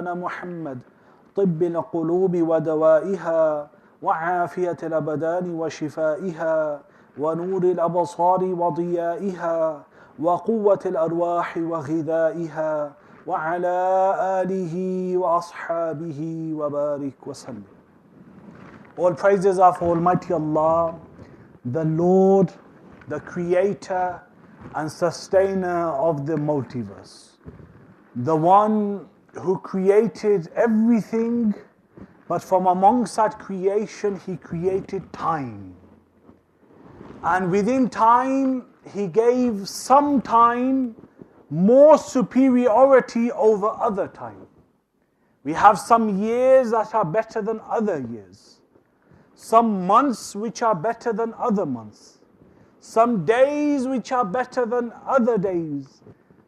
محمد طب القلوب ودوائها وعافية الأبدان وشفائها ونور الأبصار وضيائها وقوة الأرواح وغذائها وعلى آله وأصحابه وبارك وسلم. All praises are for Almighty Allah, the Lord, the Creator and Sustainer of the multiverse. The one who created everything, but from amongst that creation, He created time. And within time, He gave some time more superiority over other time. We have some years that are better than other years. Some months which are better than other months. Some days which are better than other days.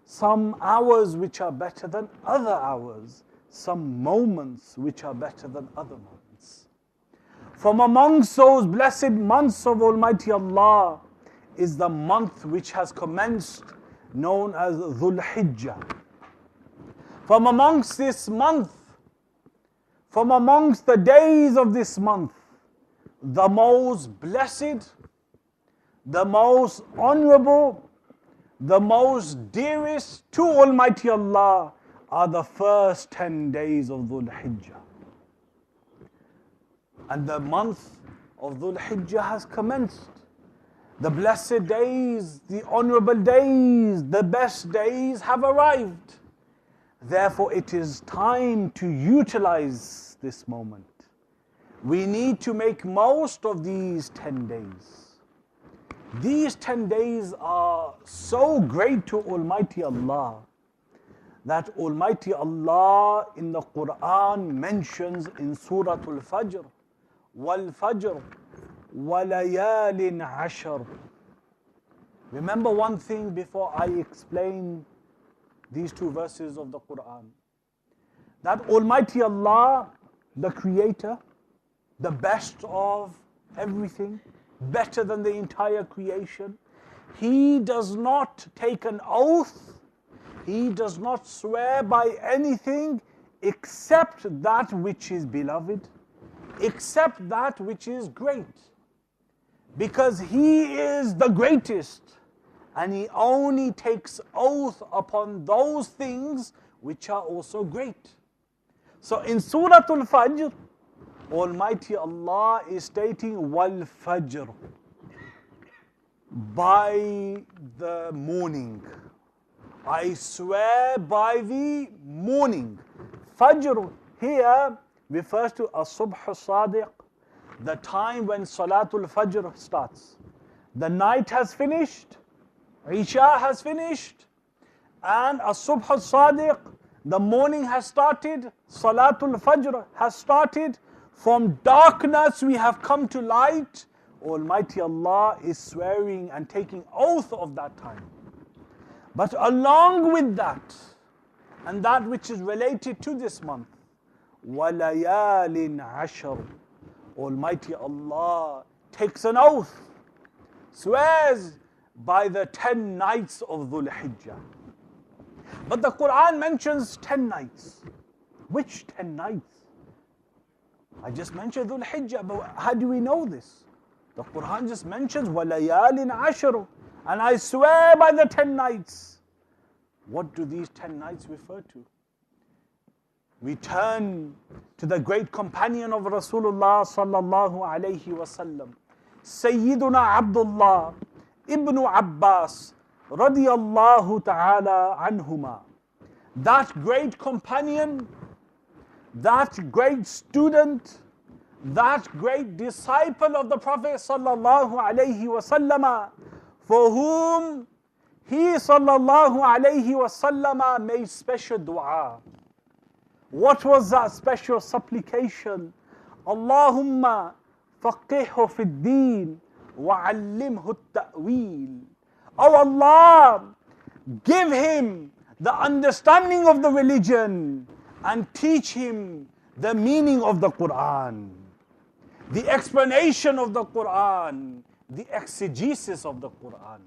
Some hours which are better than other hours. Some moments which are better than other moments. From amongst those blessed months of Almighty Allah is the month which has commenced, known as Dhul Hijjah. From amongst this month, from amongst the days of this month, the most blessed, the most honorable, the most dearest to Almighty Allah are the first 10 days of Dhul Hijjah. And the month of Dhul Hijjah has commenced. The blessed days, the honorable days, the best days have arrived. Therefore, it is time to utilize this moment. We need to make most of these 10 days. These 10 days are so great to Almighty Allah that Almighty Allah in the Quran mentions in Surah Al-Fajr, وَالْفَجْرِ وَلَيَالٍ عَشْرٍ. Remember one thing before I explain these two verses of the Quran. That Almighty Allah, the Creator, the best of everything, better than the entire creation, He does not take an oath, He does not swear by anything except that which is beloved, except that which is great. Because He is the greatest, and He only takes oath upon those things which are also great. So in Surah Al-Fajr, Almighty Allah is stating, Wal Fajr, by the morning. I swear by the morning. Fajr here refers to As-Subh As-Sadiq, the time when Salatul Fajr starts. The night has finished, Isha has finished, and As-Subh As-Sadiq, the morning has started, Salatul Fajr has started. From darkness we have come to light. Almighty Allah is swearing and taking oath of that time. But along with that, and that which is related to this month, وَلَيَالٍ عَشْرٍ, Almighty Allah takes an oath, swears by the 10 nights of Dhul Hijjah. But the Quran mentions 10 nights. Which 10 nights? I just mentioned Dhul Hijjah, but how do we know this? The Quran just mentions وَلَيَالٍ عَشْرٍ, and I swear by the 10 nights. What do these 10 nights refer to? We turn to the great companion of Rasulullah sallallahu alayhi wasallam, Sayyiduna Abdullah ibn Abbas radiyallahu ta'ala anhuma. That great companion, that great student, that great disciple of the Prophet sallallahu alayhi wasallam, for whom he sallallahu alayhi wasallam made special dua. What was that special supplication? Allahumma faqihhu fi ad-din wa 'allimhu at-ta'wil. Oh Allah, give him the understanding of the religion and teach him the meaning of the Quran, the explanation of the Quran, the exegesis of the Quran.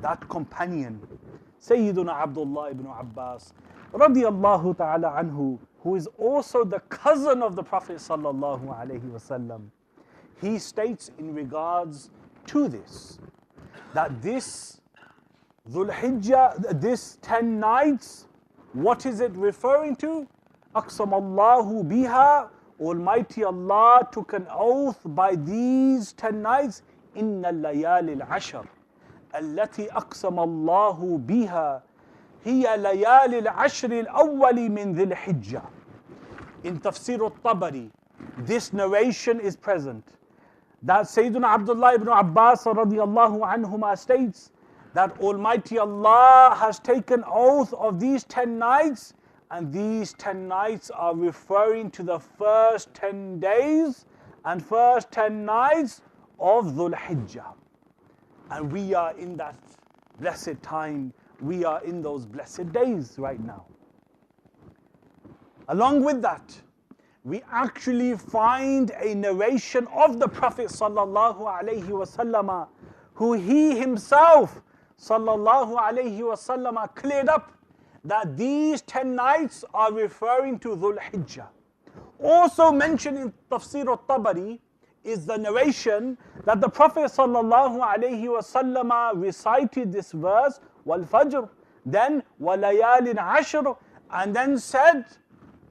That companion, Sayyiduna Abdullah ibn Abbas, radiyallahu ta'ala anhu, who is also the cousin of the Prophet sallallahu alaihi wasallam, he states in regards to this, that this Dhul Hijjah, this 10 nights, what is it referring to? Aqsamallahu biha, Almighty Allah took an oath by these 10 nights. Inna layali al-ashr, allati aqsamallahu biha, hiya layali al-ashr al-awwali min Dhul Hijjah. In Tafsir al-Tabari, this narration is present, that Sayyidina Abdullah ibn Abbas radiyallahu anhuma states that Almighty Allah has taken oath of these 10 nights, and these 10 nights are referring to the first 10 days and first 10 nights of Dhul Hijjah. And we are in that blessed time, we are in those blessed days right now. Along with that, we actually find a narration of the Prophet sallallahu alaihi wasallam, who he himself sallallahu alaihi wasallam cleared up that these 10 nights are referring to Dhul Hijjah. Also mentioned in Tafsir al-Tabari is the narration that the Prophet sallallahu alaihi wasallam recited this verse, wal fajr, then walayalin ashr, and then said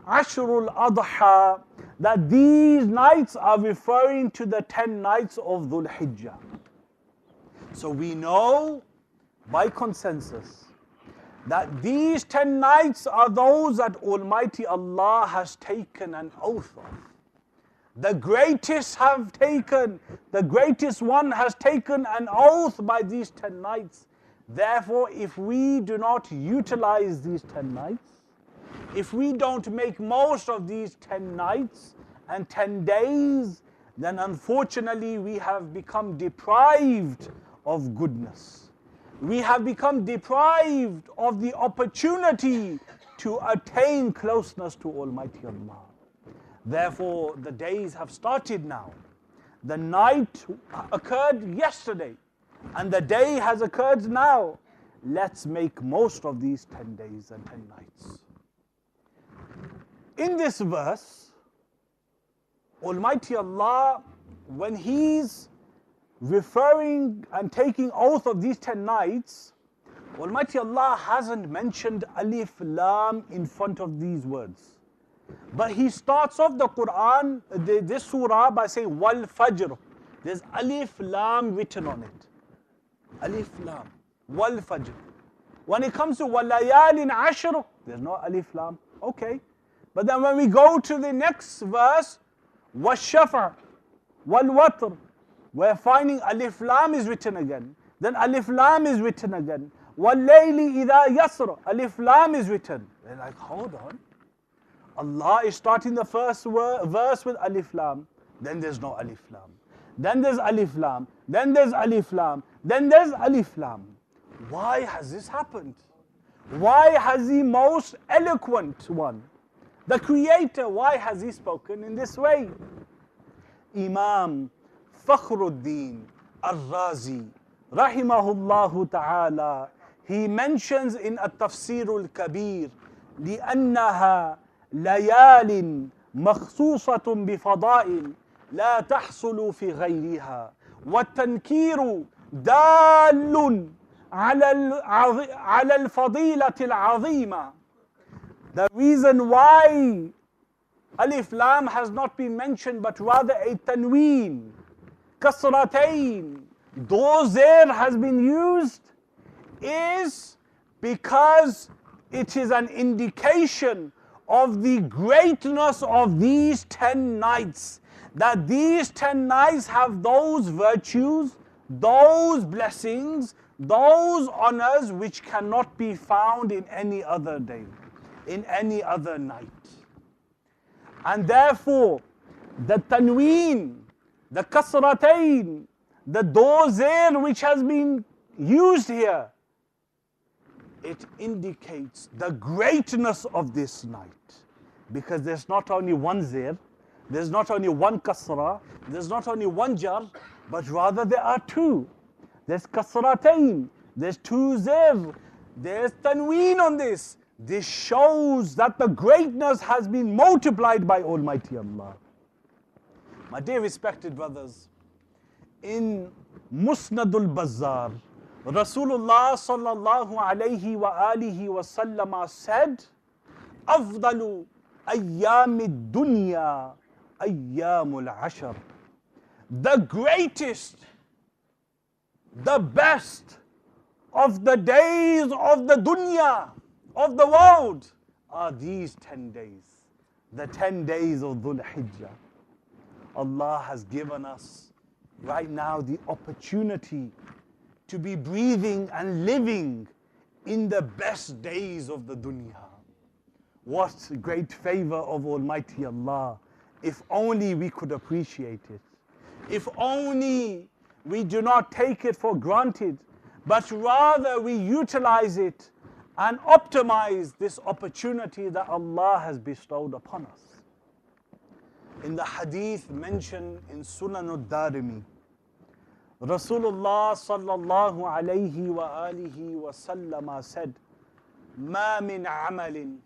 Ashrul Adha, that these nights are referring to the 10 nights of Dhul Hijjah. So we know by consensus that these 10 nights are those that Almighty Allah has taken an oath of. The greatest one has taken an oath by these 10 nights. Therefore, if we do not utilize these 10 nights, if we don't make most of these 10 nights and 10 days, then unfortunately we have become deprived of goodness. We have become deprived of the opportunity to attain closeness to Almighty Allah. Therefore, the days have started now. The night occurred yesterday, and the day has occurred now. Let's make most of these 10 days and 10 nights. In this verse, Almighty Allah, when He's referring and taking oath of these 10 nights, Almighty Allah hasn't mentioned Alif Lam in front of these words. But He starts off the Quran, this surah, by saying Wal Fajr. There's Alif Lam written on it. Alif Lam. Wal Fajr. When it comes to Walayalin Ashr, there's no Alif Lam. Okay. But then when we go to the next verse, Wash-Shafa' Wal-Watr, we're finding Alif Lam is written again. Then Alif Lam is written again. Wal-Layli idha yasr, Alif Lam is written. They're like, hold on. Allah is starting the first verse with Alif Lam. Then there's no Alif Lam. Then there's Alif Lam. Then there's Alif Lam. Then there's Alif Lam. Why has this happened? Why has the most eloquent one, the Creator, why has He spoken in this way? Imam Fakhruddin Ar-Razi, rahimahullahu ta'ala, he mentions in At-Tafsir al-Kabir, لأنها ليال مخصوصة بفضائل لا تحصل في غيرها والتنكير دال على الفضيلة العظيمة. The reason why Alif Lam has not been mentioned, but rather a tanween, kasratain, dozer has been used, is because it is an indication of the greatness of these 10 nights. That these 10 nights have those virtues, those blessings, those honors which cannot be found in any other day, in any other night. And therefore, the tanween, the kasratain, the dozer which has been used here, it indicates the greatness of this night. Because there's not only one zir, there's not only one kasra, there's not only one jar, but rather there are two. There's kasratain, there's two zir, there's tanween on this, This shows that the greatness has been multiplied by Almighty Allah. My dear respected brothers, in Musnadul Bazzar, Rasulullah sallallahu alayhi wa alihi wa sallama said, أفضل أيام الدنيا أيام العشر. The greatest, the best of the days of the dunya, of the world, are these 10 days, the 10 days of Dhul Hijjah. Allah has given us right now the opportunity to be breathing and living in the best days of the dunya. What great favor of Almighty Allah. If only we could appreciate it. If only we do not take it for granted, but rather we utilize it and optimize this opportunity that Allah has bestowed upon us. In the hadith mentioned in Sunan al-Darimi, Rasulullah sallallahu alayhi wa alihi wa sallama said, ما من عمل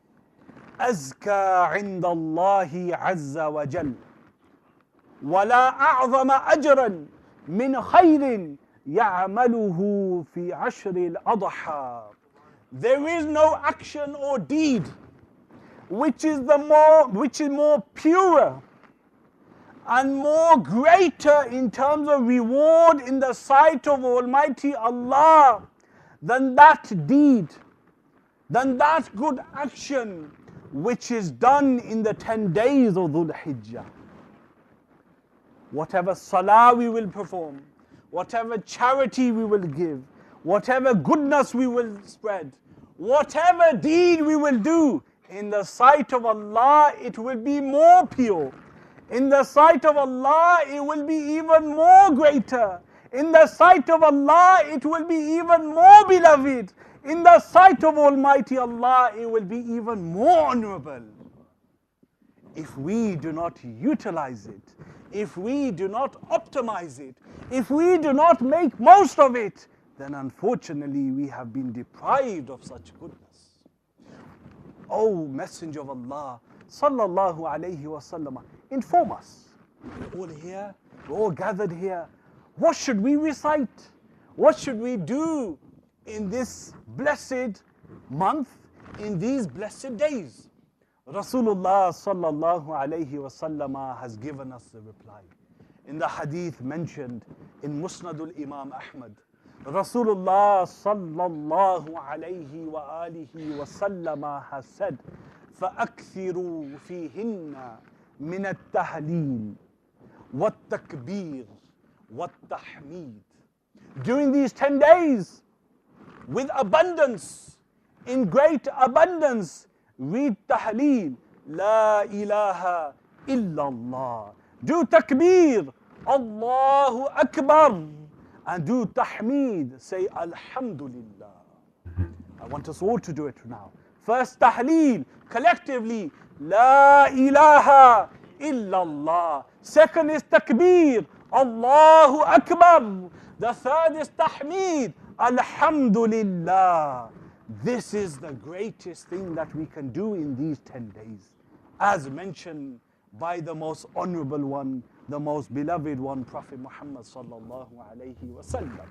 أزكى عند الله عز وجل ولا أعظم أجرا من خير يعمله في عشر الأضحى. There is no action or deed which is more pure and more greater in terms of reward in the sight of Almighty Allah than that deed, than that good action which is done in the 10 days of Dhul Hijjah. Whatever salah we will perform, whatever charity we will give, whatever goodness we will spread, whatever deed we will do, in the sight of Allah it will be more pure. In the sight of Allah it will be even more greater. In the sight of Allah it will be even more beloved. In the sight of Almighty Allah it will be even more honorable. If we do not utilize it, if we do not optimize it, if we do not make most of it, then unfortunately we have been deprived of such goodness. O Messenger of Allah sallallahu alayhi wa sallam, inform us. We're all here, we're all gathered here. What should we recite? What should we do in this blessed month, in these blessed days? Rasulullah sallallahu alayhi wa sallam has given us the reply. In the hadith mentioned in Musnadul Imam Ahmad, Rasulullah sallallahu alayhi wa alihi wa sallam has said, فَأَكْثِرُوا فِيهِنَّ مِنَ التَّهْلِيلِ وَالتَّكْبِيرِ وَالتَّحْمِيدِ. During these 10 days, with abundance, in great abundance, read tahleel, La ilaha illallah. Do takbir, Allahu Akbar. And do tahmeed, say Alhamdulillah. I want us all to do it now. First tahleel, collectively, La ilaha illallah. Second is takbir, Allahu Akbar. The third is tahmeed, Alhamdulillah. This is the greatest thing that we can do in these 10 days. As mentioned by the most honorable one, the most beloved one, Prophet Muhammad sallallahu alayhi wa sallam.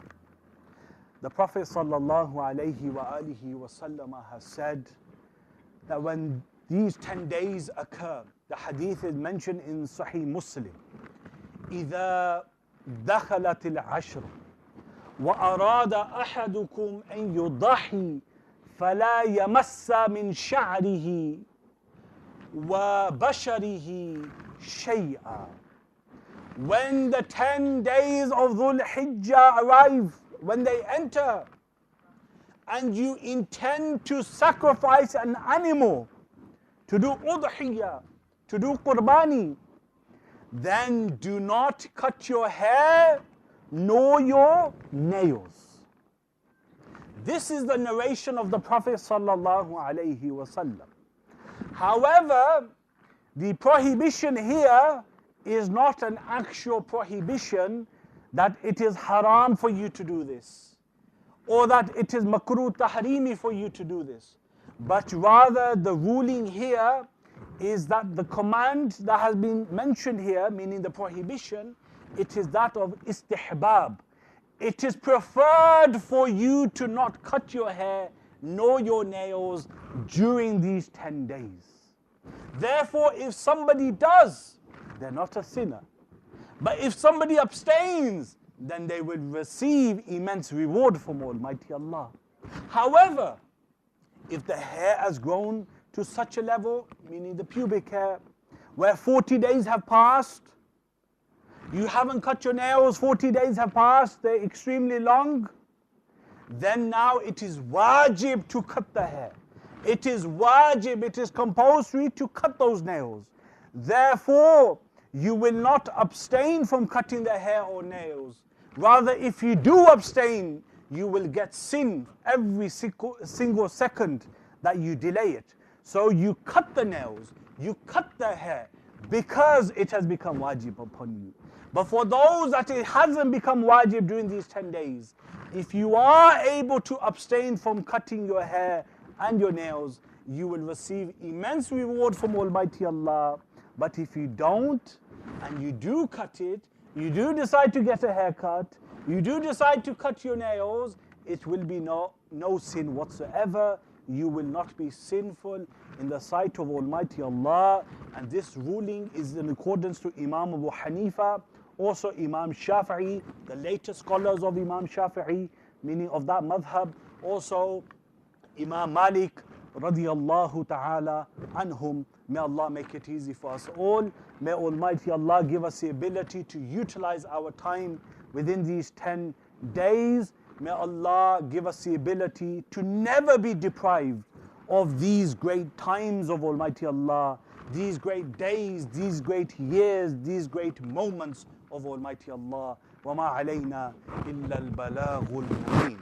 The Prophet sallallahu alayhi wa alihi wa sallam has said that when these 10 days occur, the hadith is mentioned in Sahih Muslim, إِذَا دَخَلَتِ الْعَشْرُ وَأَرَادَ أَحَدُكُمْ أَن يُضَحِي فَلَا يَمَسَّ مِنْ شَعْرِهِ وَبَشَرِهِ شَيْئًا. When the 10 days of Dhul Hijjah arrive, when they enter, and you intend to sacrifice an animal, to do udhiyah, to do qurbani, then do not cut your hair nor your nails. This is the narration of the Prophet sallallahu alaihi wasallam. However, the prohibition here is not an actual prohibition that it is haram for you to do this, or that it is makruh tahrimi for you to do this. But rather the ruling here is that the command that has been mentioned here, meaning the prohibition, it is that of istihbab. It is preferred for you to not cut your hair nor your nails during these 10 days. Therefore, if somebody does, they're not a sinner. But if somebody abstains, then they will receive immense reward from Almighty Allah. However, if the hair has grown to such a level, meaning the pubic hair, where 40 days have passed, you haven't cut your nails, 40 days have passed, they're extremely long, then now it is wajib to cut the hair. It is wajib, it is compulsory to cut those nails. Therefore, you will not abstain from cutting the hair or nails. Rather, if you do abstain, you will get sin every single second that you delay it. So you cut the nails, you cut the hair, because it has become wajib upon you. But for those that it hasn't become wajib during these 10 days, if you are able to abstain from cutting your hair and your nails, you will receive immense reward from Almighty Allah. But if you don't, and you do cut it, you do decide to get a haircut, you do decide to cut your nails, it will be no sin whatsoever. You will not be sinful in the sight of Almighty Allah. And this ruling is in accordance to Imam Abu Hanifa, also Imam Shafi'i, the latest scholars of Imam Shafi'i, meaning of that madhab, also Imam Malik radiyallahu ta'ala anhum. May Allah make it easy for us all. May Almighty Allah give us the ability to utilize our time within these 10 days. May Allah give us the ability to never be deprived of these great times of Almighty Allah, these great days, these great years, these great moments of Almighty Allah. وَمَا عَلَيْنَا إِلَّا الْبَلَاغُ الْمُبِينُ.